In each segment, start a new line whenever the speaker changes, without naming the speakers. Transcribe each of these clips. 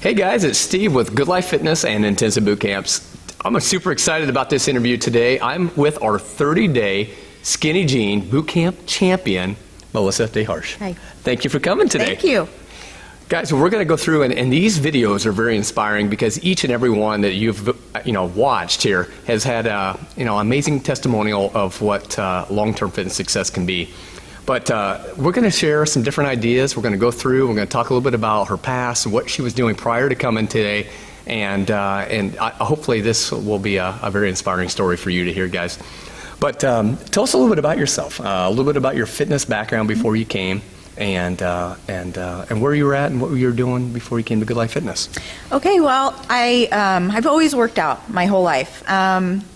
Hey guys, it's Steve with Good Life Fitness and Intensive Boot Camps. I'm super excited about this interview today. I'm with our 30-day Skinny Jean Boot Camp champion, Melissa Daharsh.
Hi.
Thank you for coming today.
Thank you.
Guys, we're going to go through, and these videos are very inspiring because each and every one that you've watched here has had amazing testimonial of what long-term fitness success can be. But we're going to share some different ideas. We're going to go through. We're going to talk a little bit about her past and what she was doing prior to coming today, and hopefully this will be a very inspiring story for you to hear, guys. But tell us a little bit about yourself, a little bit about your fitness background before you came. And where you were at and what you were doing before you came to Good Life Fitness.
Okay, well, I've always worked out my whole life,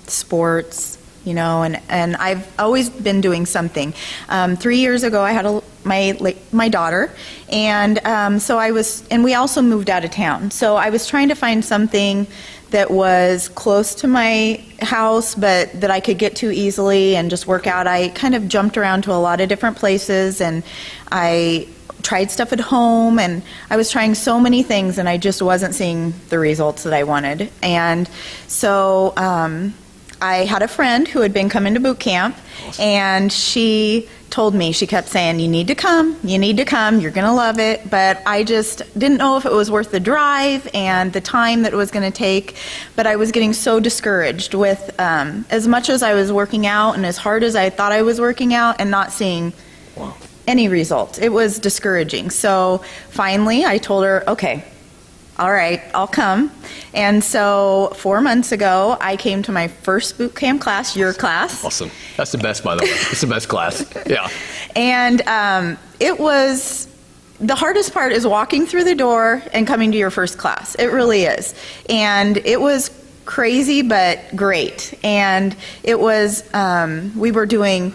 sports, and I've always been doing something. 3 years ago, I had my daughter, and so and we also moved out of town. So I was trying to find something that was close to my house, but that I could get to easily and just work out. I kind of jumped around to a lot of different places, and I tried stuff at home, and I was trying so many things, and I just wasn't seeing the results that I wanted. And so I had a friend who had been coming to boot camp, and she told me, she kept saying, you need to come, you're going to love it. But I just didn't know if it was worth the drive and the time that it was going to take. But I was getting so discouraged with as much as I was working out and as hard as I thought I was working out and not seeing any results. It was discouraging. So finally I told her, okay, all right, I'll come. And so 4 months ago, I came to my first boot camp class, your class.
Awesome. That's the best, by the way. It's the best class. Yeah.
And it was, the hardest part is walking through the door and coming to your first class. It really is. And it was crazy, but great. And it was, we were doing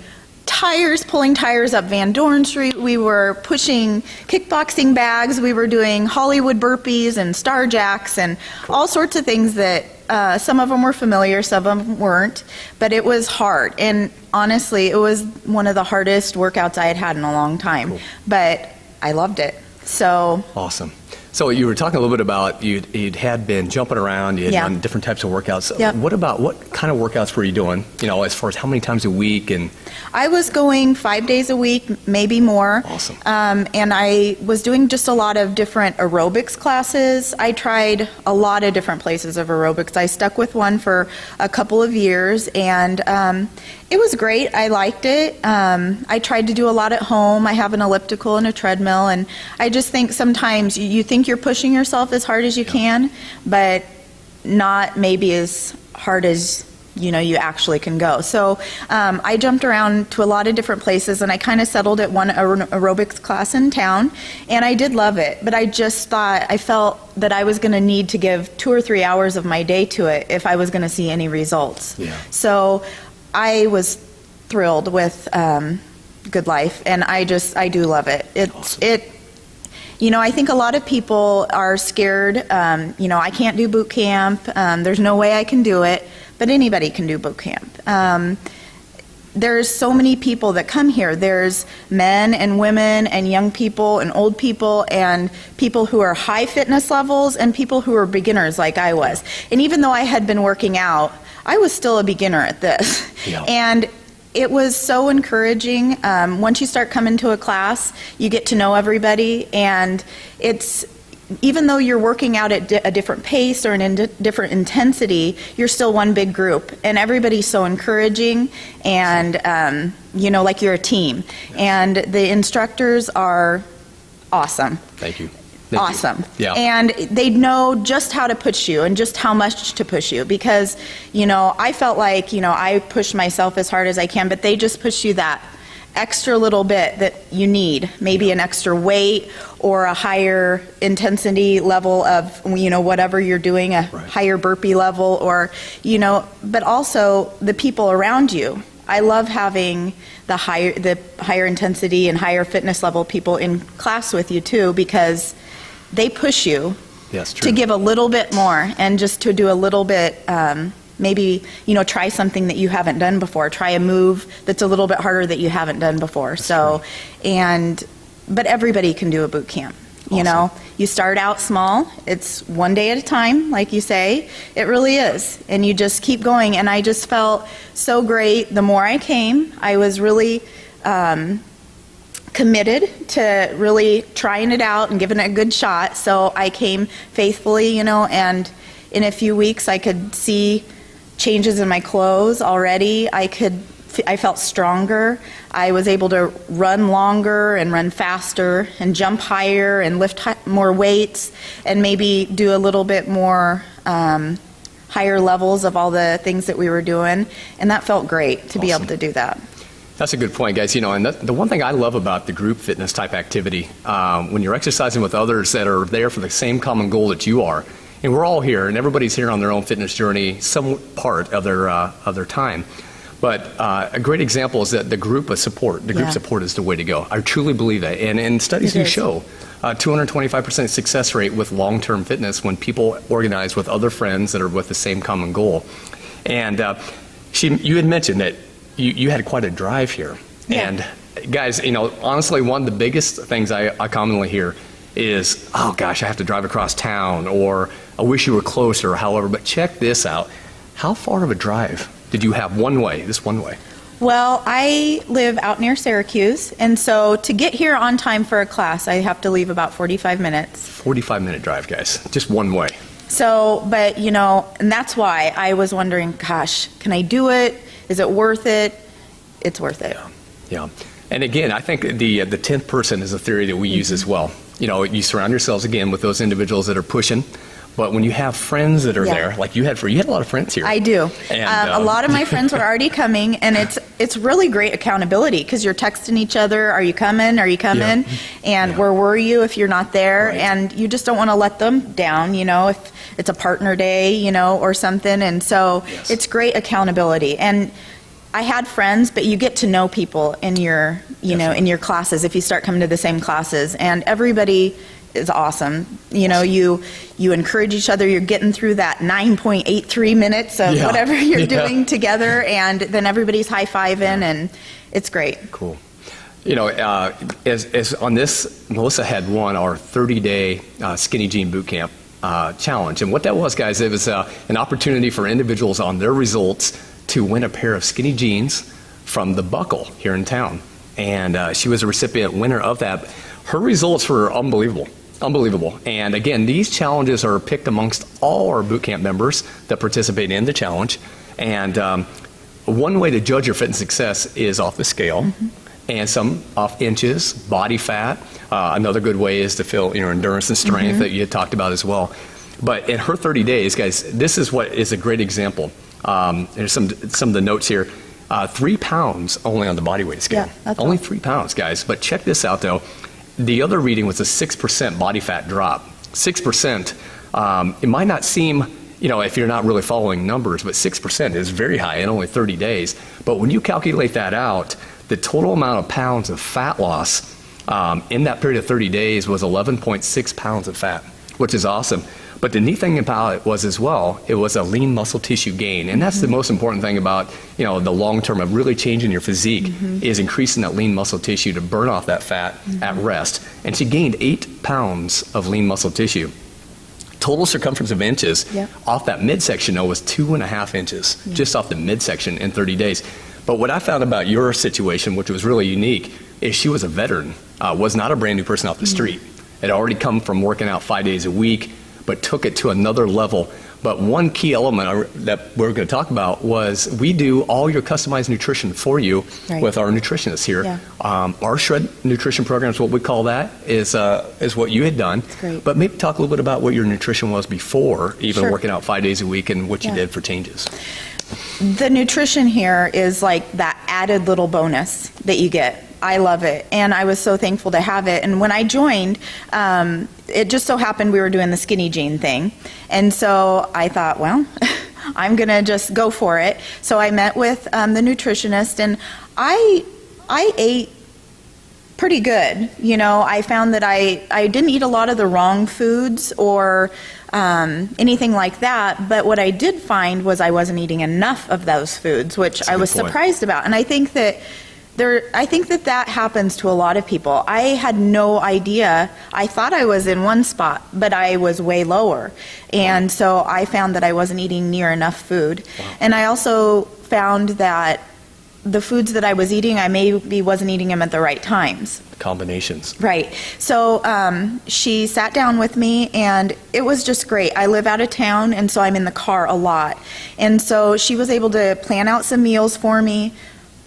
pulling tires up Van Dorn Street. We were pushing kickboxing bags. We were doing Hollywood burpees and star jacks and all sorts of things that some of them were familiar, some of them weren't. But it was hard. And honestly, it was one of the hardest workouts I had had in a long time. Cool. But I loved it. So
awesome. So you were talking a little bit about you'd had been jumping around, you had done different types of workouts.
Yep.
What kind of workouts were you doing, as far as how many times a week? And
I was going 5 days a week, maybe more.
Awesome.
And I was doing just a lot of different aerobics classes. I tried a lot of different places of aerobics. I stuck with one for a couple of years, and it was great. I liked it. I tried to do a lot at home. I have an elliptical and a treadmill, and I just think sometimes you think you're pushing yourself as hard as you can, but not maybe as hard as you actually can go. So I jumped around to a lot of different places, and I kind of settled at one aerobics class in town, and I did love it. But I felt that I was going to need to give 2 or 3 hours of my day to it if I was going to see any results. Yeah. So I was thrilled with Good Life, and I do love it.
Awesome.
I think a lot of people are scared. I can't do boot camp. There's no way I can do it, but anybody can do boot camp. There's so many people that come here. There's men and women and young people and old people and people who are high fitness levels and people who are beginners like I was. And even though I had been working out, I was still a beginner at this. Yeah. And it was so encouraging. Once you start coming to a class, you get to know everybody, and even though you're working out at a different pace or in different intensity, you're still one big group, and everybody's so encouraging, and like you're a team. And the instructors are awesome.
Thank you.
Awesome.
Yeah.
And they know just how to push you and just how much to push you, because I felt like I push myself as hard as I can, but they just push you that extra little bit that you need, maybe an extra weight or a higher intensity level of whatever you're doing, a higher burpee level, or but also the people around you. I love having the higher intensity and higher fitness level people in class with you too, because they push you to give a little bit more and just to do a little bit, maybe, try something that you haven't done before. Try a move that's a little bit harder that you haven't done before. But everybody can do a boot camp. You know, you start out small. It's one day at a time, like you say. It really is. And you just keep going. And I just felt so great. The more I came, I was really committed to really trying it out and giving it a good shot. So I came faithfully, you know, and in a few weeks I could see changes in my clothes already. I felt stronger. I was able to run longer and run faster and jump higher and lift more weights and maybe do a little bit more higher levels of all the things that we were doing. And that felt great to be able to do that.
That's a good point, guys. You know, and the one thing I love about the group fitness type activity, when you're exercising with others that are there for the same common goal that you are, and we're all here, and everybody's here on their own fitness journey, some part of their time. But a great example is that the group of support, group support is the way to go. I truly believe that. And studies do show 225% success rate with long-term fitness when people organize with other friends that are with the same common goal. And you had mentioned that you had quite a drive here.
Yeah.
And guys, you know, honestly, one of the biggest things I commonly hear is, oh gosh, I have to drive across town, or I wish you were closer, or however. But check this out. How far of a drive did you have one way?
Well, I live out near Syracuse, and so to get here on time for a class, I have to leave about 45 minutes.
45-minute drive, guys, just one way.
So, but you know, and that's why I was wondering, gosh, can I do it? Is it worth it? It's worth it.
Yeah. And again, I think the 10th person is a theory that we use as well. You know, you surround yourselves again with those individuals that are pushing. But when you have friends that are there, like you had a lot of friends here.
I do.
And,
a lot of my friends were already coming, and it's really great accountability because you're texting each other, are you coming? Are you coming?
Yeah.
And where were you if you're not there? Right. And you just don't want to let them down, you know, if it's a partner day, you know, or something. And so it's great accountability. And I had friends, but you get to know people in your, know, in your classes if you start coming to the same classes. And everybody is awesome. You know, you encourage each other. You're getting through that 9.83 minutes of whatever you're doing together, and then everybody's high-fiving, and it's great.
Cool. You know, as on this, Melissa had won our 30-day Skinny Jean Boot Camp challenge. And what that was, guys, it was an opportunity for individuals on their results to win a pair of skinny jeans from the Buckle here in town. And she was a recipient winner of that. Her results were unbelievable. And again, these challenges are picked amongst all our boot camp members that participate in the challenge. And one way to judge your fitness success is off the scale, and some off inches, body fat. Another good way is to feel your endurance and strength that you had talked about as well. But in her 30 days, guys, this is what is a great example. There's some of the notes here. 3 pounds only on the body weight scale.
That's
only 3 pounds, guys. But check this out, though. The other reading was a 6% body fat drop. 6%. It might not seem, you know, if you're not really following numbers, but 6% is very high in only 30 days. But when you calculate that out, the total amount of pounds of fat loss in that period of 30 days was 11.6 pounds of fat, which is awesome. But the neat thing about it was as well, it was a lean muscle tissue gain. And that's the most important thing about, you know, the long term of really changing your physique is increasing that lean muscle tissue to burn off that fat at rest. And she gained 8 pounds of lean muscle tissue. Total circumference of inches off that midsection, though, was 2.5 inches, just off the midsection in 30 days. But what I found about your situation, which was really unique, is she was a veteran, was not a brand new person off the street. Had already come from working out 5 days a week, but took it to another level. But one key element that we're going to talk about was we do all your customized nutrition for you with our nutritionists here. Our Shred Nutrition Program is what we call that, is what you had done. But maybe talk a little bit about what your nutrition was before even working out 5 days a week and what you did for changes.
The nutrition here is like that added little bonus that you get. I love it, and I was so thankful to have it. And when I joined, it just so happened we were doing the skinny jean thing, and so I thought, well, I'm gonna just go for it. So I met with the nutritionist, and I ate pretty good. You know, I found that I didn't eat a lot of the wrong foods or anything like that, but what I did find was I wasn't eating enough of those foods, which I was surprised about. And I think that I think that happens to a lot of people. I had no idea. I thought I was in one spot, but I was way lower. And so I found that I wasn't eating near enough food. And I also found that the foods that I was eating, I maybe wasn't eating them at the right times.
Combinations.
Right. So she sat down with me, and it was just great. I live out of town, and so I'm in the car a lot. And so she was able to plan out some meals for me,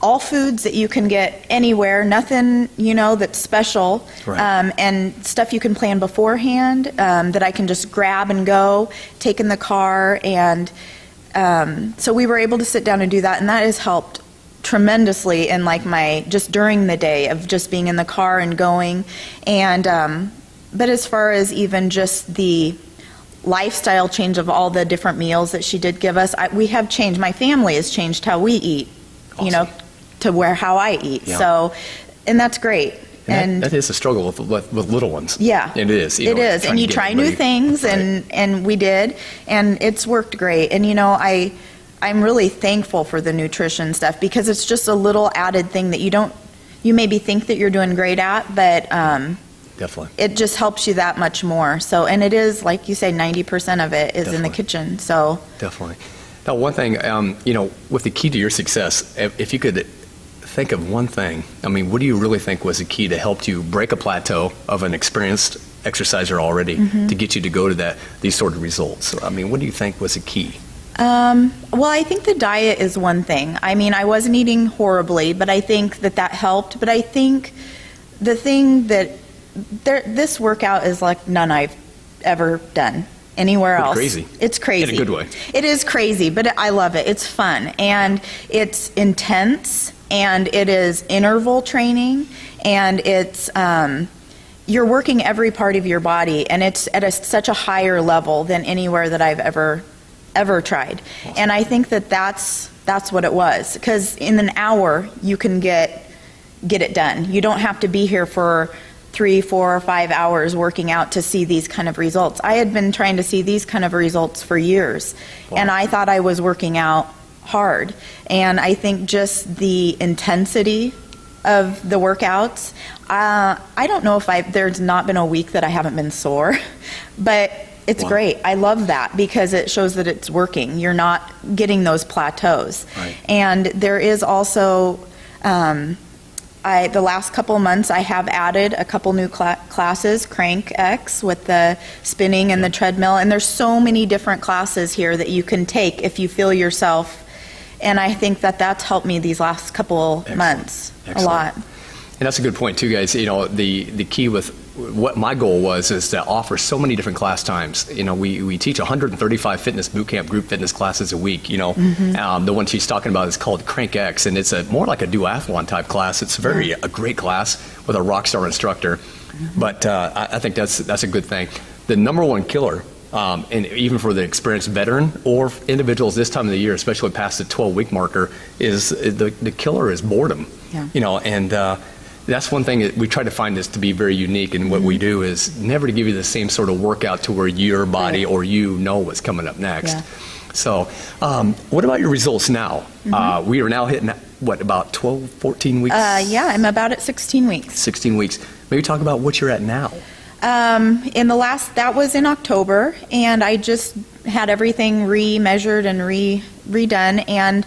all foods that you can get anywhere, nothing, that's special,
Right.
And stuff you can plan beforehand, that I can just grab and go, take in the car. And so we were able to sit down and do that, and that has helped tremendously in just during the day of just being in the car and going. And but as far as even just the lifestyle change of all the different meals that she did give us, we have changed. My family has changed how we eat,
Awesome.
to how I eat.
Yeah.
So, and that's great.
And that is a struggle with little ones.
Yeah.
It is.
It is. And you try new things,
Right.
and we did, and it's worked great. And, I'm really thankful for the nutrition stuff, because it's just a little added thing that you maybe think that you're doing great at, but
Definitely.
it just helps you that much more. So, and it is, like you say, 90% of it is in the
Definitely.
kitchen. So,
Definitely. Now, one thing, with the key to your success, if you could think of one thing, what do you really think was the key to help you break a plateau of an experienced exerciser already to get you to go to these sort of results? What do you think was the key?
well, I think the diet is one thing. I wasn't eating horribly, but I think that helped. But I think the thing that this workout is like none I've ever done anywhere else.
Crazy.
It's crazy.
In a good way.
It is crazy, but I love it. It's fun, and it's intense, and it is interval training, and it's you're working every part of your body, and it's at such a higher level than anywhere that I've ever tried.
Awesome.
And I think that's what it was, because in an hour you can get it done. You don't have to be here for 3, 4, or 5 hours working out to see these kind of results. I had been trying to see these kind of results for years.
Wow.
And I thought I was working out hard. And I think just the intensity of the workouts, I don't know if there's not been a week that I haven't been sore, but it's
Wow.
great. I love that, because it shows that it's working. You're not getting those plateaus.
Right.
And there is also, the last couple months I have added a couple new classes, Crank X with the spinning and the treadmill, and there's so many different classes here that you can take if you feel yourself, and I think that's helped me these last couple months a lot.
And that's a good point too, guys. The key with what my goal was is to offer so many different class times. We teach 135 fitness boot camp group fitness classes a week. The one she's talking about is called Crank X, and it's more like a duathlon type class. It's a great class with a rock star instructor. But I think that's a good thing. The number one killer, and even for the experienced veteran or individuals this time of the year, especially past the 12-week marker, is the killer is boredom.
Yeah.
That's one thing that we try to find is to be very unique, and what we do is never to give you the same sort of workout to where your body or what's coming up next.
Yeah.
So what about your results now? We are now hitting, about 12, 14 weeks?
Yeah, I'm about at 16 weeks.
16 weeks. Maybe talk about what you're at now.
That was in October, and I just had everything re-measured and redone, and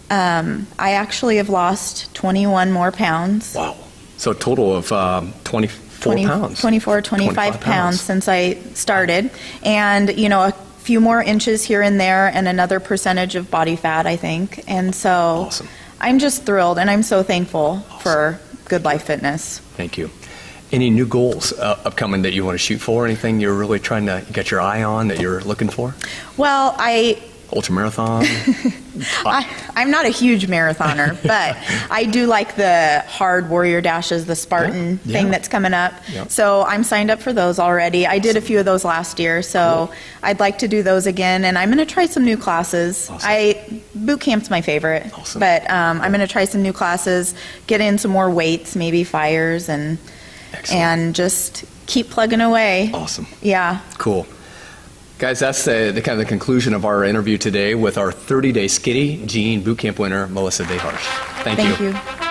I actually have lost 21 more pounds.
Wow. So a total of 24 pounds.
25 pounds since I started. And, a few more inches here and there, and another percentage of body fat, I think. And so
Awesome.
I'm just thrilled, and I'm so thankful for Good Life Fitness.
Thank you. Any new goals upcoming that you want to shoot for? Anything you're really trying to get your eye on that you're looking for?
Well,
Ultramarathon?
I'm not a huge marathoner, but I do like the hard warrior dashes, the Spartan thing that's coming up.
Yeah.
So I'm signed up for those already. I did a few of those last year, so I'd like to do those again, and I'm going to try some new classes.
Awesome.
Boot camp's my favorite,
Awesome.
but I'm going to try some new classes, get in some more weights, maybe fires, and just keep plugging away.
Awesome.
Yeah.
Cool. Guys, that's the kind of the conclusion of our interview today with our 30-day Skitty Gene Bootcamp winner, Melissa Daharsh. Thank you.
Thank you.